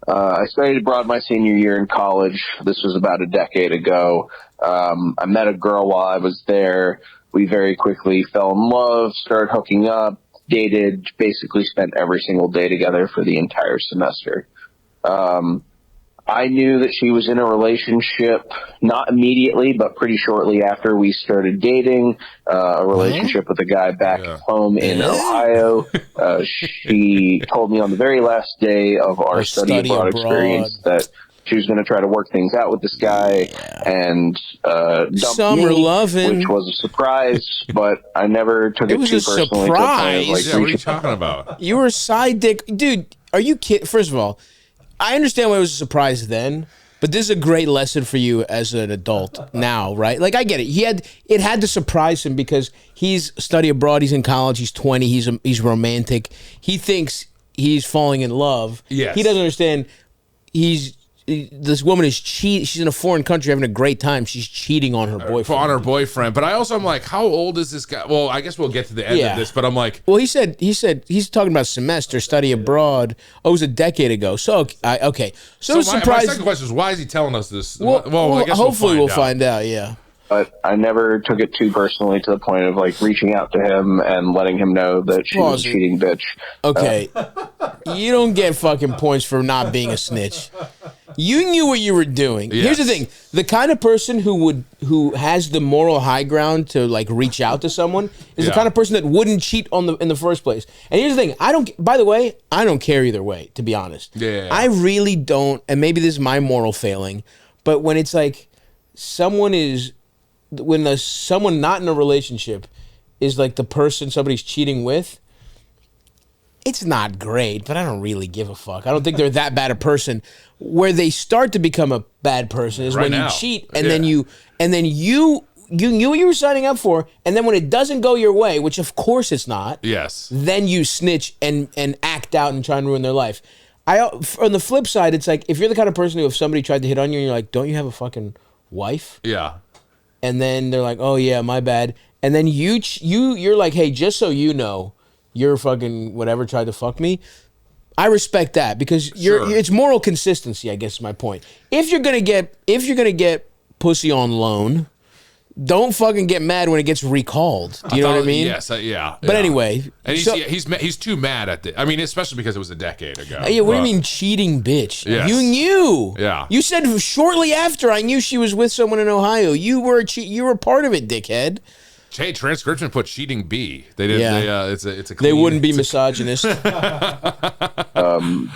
I studied abroad my senior year in college. This was about a decade ago. I met a girl while I was there. We very quickly fell in love, started hooking up, dated, basically spent every single day together for the entire semester. I knew that she was in a relationship, not immediately, but pretty shortly after we started dating, a relationship with a guy back home in Ohio. She told me on the very last day of our study abroad experience that she was going to try to work things out with this guy and dump me, which was a surprise, but I never took it too personally. Surprise? Like, what are you talking about? You were a side dick. Dude, are you kidding? First of all, I understand why it was a surprise then, but this is a great lesson for you as an adult now, right? Like, I get it. It had to surprise him because he's study abroad, he's in college, he's 20, he's romantic. He thinks he's falling in love. Yes. He doesn't understand this woman is cheating. She's in a foreign country having a great time. She's cheating on her boyfriend. But I also am like, how old is this guy? Well, I guess we'll get to the end of this, but I'm like, well, he said he's talking about semester study abroad. Oh, it was a decade ago. So okay. So my surprised. second question is, why is he telling us this? Well, I guess hopefully we'll find out. Yeah. But I never took it too personally to the point of like reaching out to him and letting him know that she was a cheating bitch. Okay. You don't get fucking points for not being a snitch. You knew what you were doing. Yes. Here's the thing: the kind of person who has the moral high ground to like reach out to someone is the kind of person that wouldn't cheat in the first place. And here's the thing: by the way, I don't care either way. To be honest, I really don't. And maybe this is my moral failing, but when it's like someone not in a relationship is like the person somebody's cheating with, it's not great, but I don't really give a fuck. I don't think they're that bad a person. Where they start to become a bad person is when you cheat and then you knew what you were signing up for, and then when it doesn't go your way, which of course it's not, then you snitch and act out and try and ruin their life. On the flip side, it's like if you're the kind of person who, if somebody tried to hit on you and you're like, don't you have a fucking wife? Yeah. And then they're like, oh yeah, my bad. And then you're like, hey, just so you know, you're fucking whatever tried to fuck me. I respect that because it's moral consistency, I guess is my point. If you're gonna get pussy on loan, don't fucking get mad when it gets recalled. Do you know what I mean? Yes, yeah. But anyway, and he's too mad at I mean, especially because it was a decade ago. Yeah, what do you mean cheating, bitch? Yes. You knew. Yeah. You said shortly after I knew she was with someone in Ohio. You were part of it, dickhead. Hey, transcription put cheating B. They didn't. Yeah. It's a. They wouldn't be misogynist.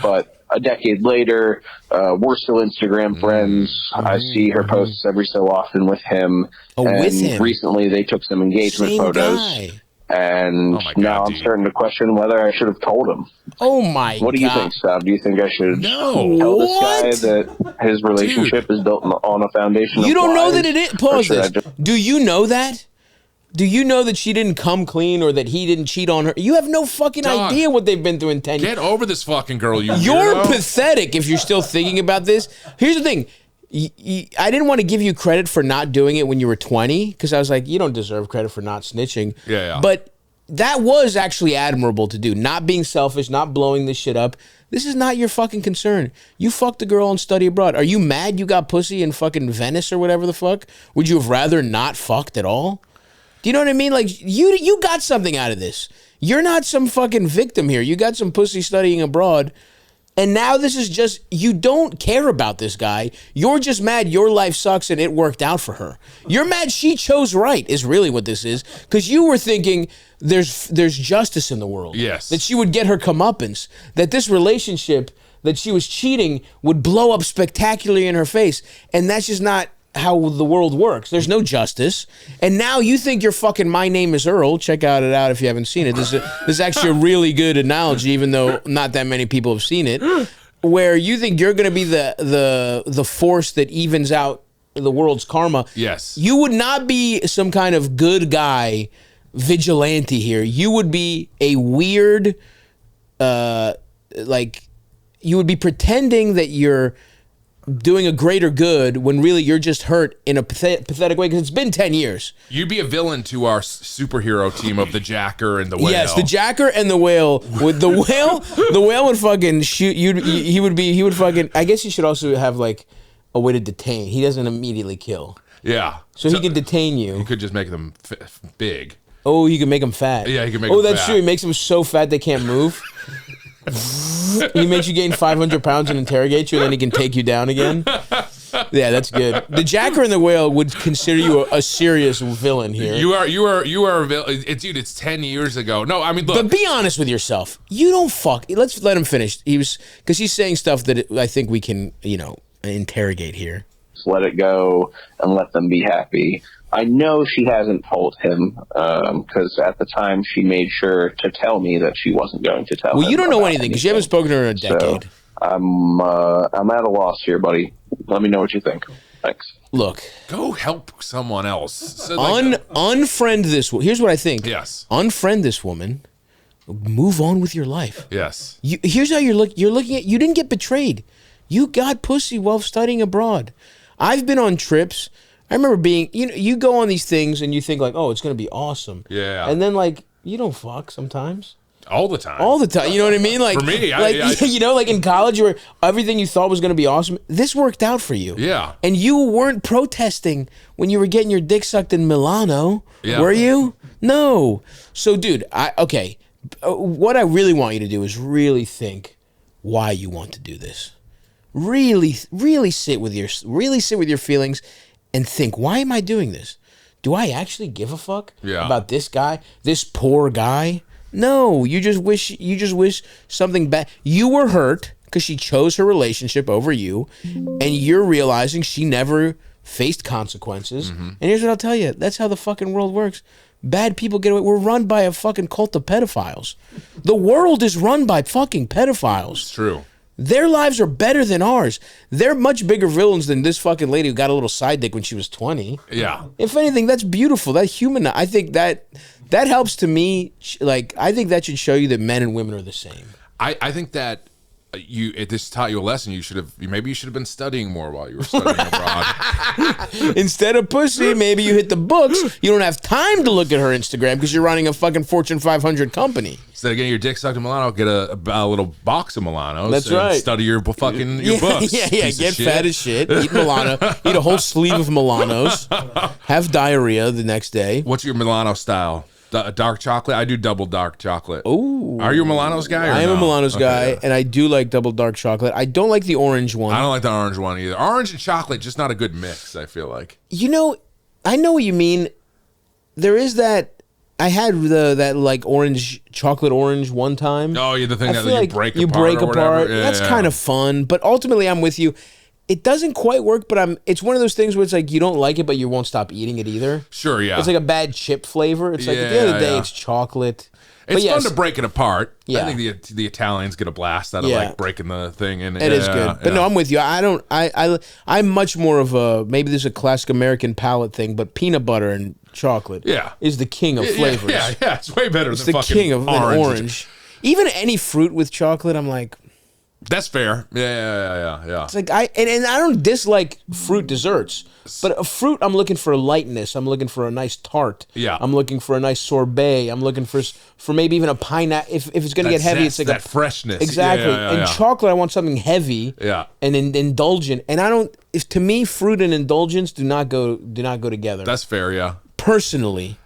But a decade later, we're still Instagram friends. I see her posts every so often with him. Oh, and with him. Recently, they took some engagement Same photos. guy. And now I'm starting to question whether I should have told him. Oh my God! What do you think, Stav? Do you think I should tell this guy that his relationship is built on a foundation? You of don't know lies? that it is. Pause this. Do you know that? Do you know that she didn't come clean or that he didn't cheat on her? You have no fucking idea what they've been through in 10 years. Get over this fucking girl, you You're weirdo. pathetic if you're still thinking about this. Here's the thing. I didn't want to give you credit for not doing it when you were 20 because I was like, you don't deserve credit for not snitching. Yeah. But that was actually admirable to do. Not being selfish, not blowing this shit up. This is not your fucking concern. You fucked a girl and study abroad. Are you mad you got pussy in fucking Venice or whatever the fuck? Would you have rather not fucked at all? Do you know what I mean? Like, you got something out of this. You're not some fucking victim here. You got some pussy studying abroad. And now this is just, you don't care about this guy. You're just mad your life sucks and it worked out for her. You're mad she chose right is really what this is. Because you were thinking there's justice in the world. Yes. That she would get her comeuppance. That this relationship, that she was cheating, would blow up spectacularly in her face. And that's just not how the world works. There's no justice. And now you think you're fucking My Name is Earl. Check it out if you haven't seen it. This is actually a really good analogy, even though not that many people have seen it, where you think you're going to be the force that evens out the world's karma. Yes. You would not be some kind of good guy vigilante here. You would be a weird, you would be pretending that you're doing a greater good when really you're just hurt in a pathetic way because it's been 10 years. You'd be a villain to our superhero team of the Jacker and the Whale. Yes, the Jacker and the Whale. With the whale would fucking shoot. He would fucking. I guess you should also have like a way to detain. He doesn't immediately kill. Yeah. So he can detain you. You could just make them big. Oh, he can make them fat. Yeah, he can make them fat. Oh, that's true. He makes them so fat they can't move. He makes you gain 500 pounds and interrogate you, and then he can take you down again. Yeah, that's good. The Jacker and the Whale would consider you a serious villain here. You are a villain. Dude, it's 10 years ago. No, I mean, look. But be honest with yourself. You don't fuck. Let's let him finish. Because he's saying stuff that I think we can, interrogate here. Just let it go and let them be happy. I know she hasn't told him because at the time she made sure to tell me that she wasn't going to tell him. Well, you don't know anything because you haven't spoken to her in a decade. So I'm at a loss here, buddy. Let me know what you think. Thanks. Look. Go help someone else. So unfriend this woman. Here's what I think. Yes. Unfriend this woman. Move on with your life. Yes. Here's how you're looking at. You didn't get betrayed. You got pussy while studying abroad. I've been on trips. I remember being, you go on these things and you think like, oh, it's going to be awesome. Yeah. And then like, you don't fuck sometimes. All the time. All the time. You know what I mean? Like, for me, like in college where everything you thought was going to be awesome, this worked out for you. Yeah. And you weren't protesting when you were getting your dick sucked in Milano, were you? No. So, dude, what I really want you to do is really think why you want to do this. Really sit with your feelings and think, why am I doing this? Do I actually give a fuck about this guy, this poor guy? No, you just wish something bad. You were hurt because she chose her relationship over you, and you're realizing she never faced consequences. Mm-hmm. And here's what I'll tell you. That's how the fucking world works. Bad people get away. We're run by a fucking cult of pedophiles. The world is run by fucking pedophiles. It's true. Their lives are better than ours. They're much bigger villains than this fucking lady who got a little side dick when she was 20. Yeah. If anything, that's beautiful. That human. I think that helps to me. Like, I think that should show you that men and women are the same. I think that this taught you a lesson. Maybe you should have been studying more while you were studying abroad. Instead of pussy, maybe you hit the books. You don't have time to look at her Instagram because you're running a fucking Fortune 500 company. Instead of getting your dick sucked in Milano, get a little box of Milanos. That's right. Study your books. Yeah. Get fat as shit. Eat Milano. Eat a whole sleeve of Milanos. Have diarrhea the next day. What's your Milano style? Dark chocolate? I do double dark chocolate. Oh. Are you a Milano's guy? I am a Milano's guy, and I do like double dark chocolate. I don't like the orange one. I don't like the orange one either. Orange and chocolate, just not a good mix, I feel like. I know what you mean. There is that. I had that like chocolate orange one time. Oh, yeah, the thing that like you break apart. Yeah, that's kind of fun, but ultimately I'm with you. It doesn't quite work, but it's one of those things where it's like you don't like it, but you won't stop eating it either. Sure, yeah. It's like a bad chip flavor. It's like at the end of the day, it's chocolate. It's fun to break it apart. Yeah. I think the Italians get a blast out of like breaking the thing. And it is good. But no, I'm with you. I'm much more of a, maybe this is a classic American palate thing, but peanut butter and chocolate is the king of flavors. Yeah, it's way better than the fucking king of orange. Even any fruit with chocolate, I'm like, that's fair. Yeah. It's like I don't dislike fruit desserts, but a fruit I'm looking for lightness. I'm looking for a nice tart. Yeah. I'm looking for a nice sorbet. I'm looking for maybe even a pineapple. If it's gonna get heavy, it's like that freshness. Exactly. And chocolate, I want something heavy. Yeah. And indulgent. And I don't. To me, fruit and indulgence do not go together. That's fair. Yeah. Personally.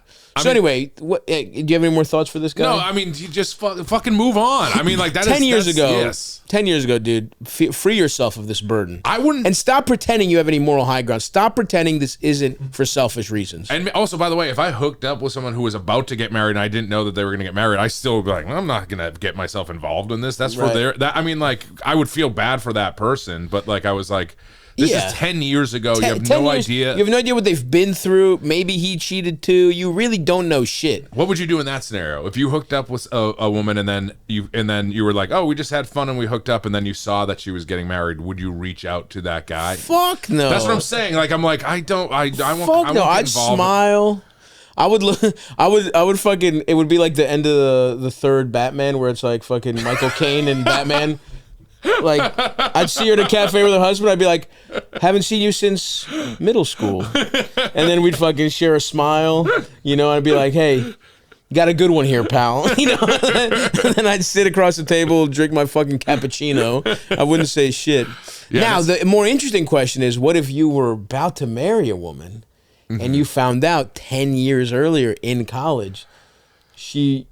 Anyway, do you have any more thoughts for this guy? No, I mean, you just fucking move on. I mean, like that. 10 years ago, dude, free yourself of this burden. I wouldn't, and stop pretending you have any moral high ground. Stop pretending this isn't for selfish reasons. And also, by the way, if I hooked up with someone who was about to get married and I didn't know that they were going to get married, I still would be like, well, I'm not going to get myself involved in this. That's for I mean, like, I would feel bad for that person, but like, I was like. This is 10 years ago. You have no idea. You have no idea what they've been through. Maybe he cheated too. You really don't know shit. What would you do in that scenario? If you hooked up with a woman and then you were like, oh, we just had fun and we hooked up, and then you saw that she was getting married, would you reach out to that guy? Fuck no. That's what I'm saying. Like, I'm like, I won't. Fuck no. I'd smile. I would fucking. It would be like the end of the third Batman, where it's like fucking Michael Caine and Batman. Like, I'd see her at a cafe with her husband. I'd be like, haven't seen you since middle school. And then we'd fucking share a smile, you know. I'd be like, hey, got a good one here, pal. You know, and then I'd sit across the table, drink my fucking cappuccino. I wouldn't say shit. Yeah, now, the more interesting question is, what if you were about to marry a woman and you found out 10 years earlier in college she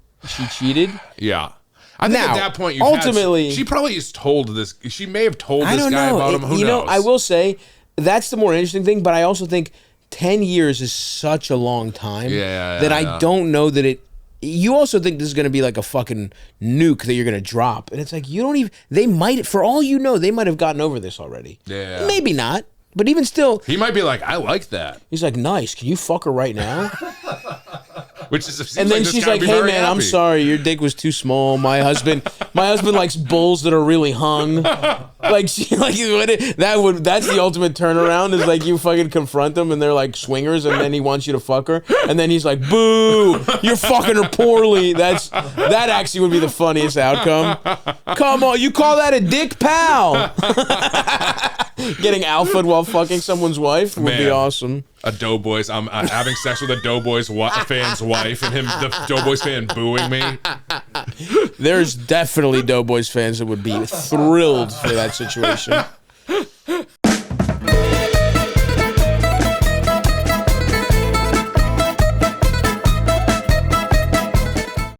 cheated? Yeah. I think at that point, she probably has told this. She may have told this guy about him. Who knows? I will say that's the more interesting thing, but I also think 10 years is such a long time that I don't know that it. You also think this is going to be like a fucking nuke that you're going to drop. And it's like, you don't even, they might, for all you know, they might have gotten over this already. Yeah. Maybe not. But even still. He might be like, I like that. He's like, nice. Can you fuck her right now? Which is, and then she's like, hey man, I'm sorry. Your dick was too small. My husband likes bulls that are really hung. Like, that's the ultimate turnaround is like you fucking confront them and they're like swingers and then he wants you to fuck her. And then he's like, boo, you're fucking her poorly. That actually would be the funniest outcome. Come on, you call that a dick, pal? Getting alphaed while fucking someone's wife would be awesome. A Doughboys, I'm having sex with a Doughboys fan's wife, and the Doughboys fan booing me. There's definitely Doughboys fans that would be thrilled for that situation.